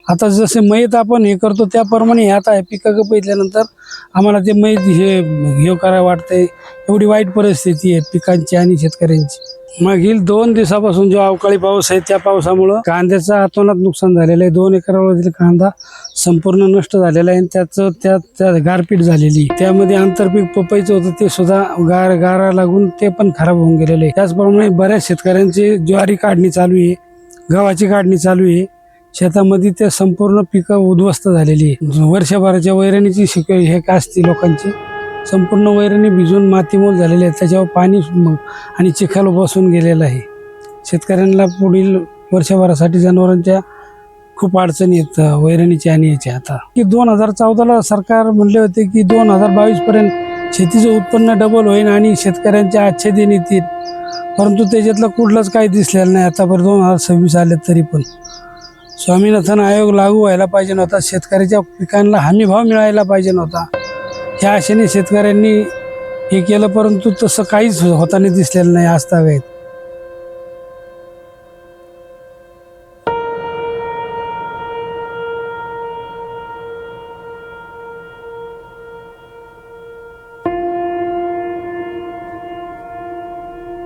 आता जसे मैत आपण हे करतो त्याप्रमाणे हे आता पिकं बघितल्यानंतर आम्हाला ते मैत हे करायला वाटतंय। एवढी वाईट परिस्थिती आहे पिकांची आणि शेतकऱ्यांची। मागील 2 दिवसापासून जो अवकाळी पाऊस आहे त्या पावसामुळे कांद्याचं अतोनात नुकसान झालेलं आहे। 2 एकरावरील कांदा संपूर्ण नष्ट झालेला आहे। त्यात गारपीट झालेली, त्यामध्ये आंतरपीक पपईचं होतं ते सुद्धा गारा लागून ते पण खराब होऊन गेलेले आहे। त्याचप्रमाणे बऱ्याच शेतकऱ्यांची ज्वारी काढणी चालू आहे, गव्हाची काढणी चालू आहे। शेतामध्ये ते संपूर्ण पिकं उद्ध्वस्त झालेली आहे। वर्षभराच्या वैरणीची हे का असते लोकांची संपूर्ण वैरणी भिजून मातीमोल झालेले आहे। त्याच्यावर पाणी आणि चिखल बसून गेलेला आहे। शेतकऱ्यांना पुढील वर्षभरासाठी जनावरांच्या खूप अडचणी आहेत वैरणीच्या आणि याच्या। आता की 2014ला सरकार म्हणले होते की 2022 पर्यंत शेतीचं उत्पन्न डबल होईल आणि शेतकऱ्यांच्या आच्छादन येतील, परंतु त्याच्यातलं कुठलंच काही दिसलेलं नाही। आतापर्यंत 2026 आले तरी पण स्वामीनाथन आयोग लागू व्हायला पाहिजे नव्हता, शेतकऱ्याच्या पिकांना हमी भाव मिळायला पाहिजे नव्हता। ह्या आशेने शेतकऱ्यांनी हे केलं, परंतु तसं काहीच होताना दिसलेलं नाही आजतागायत।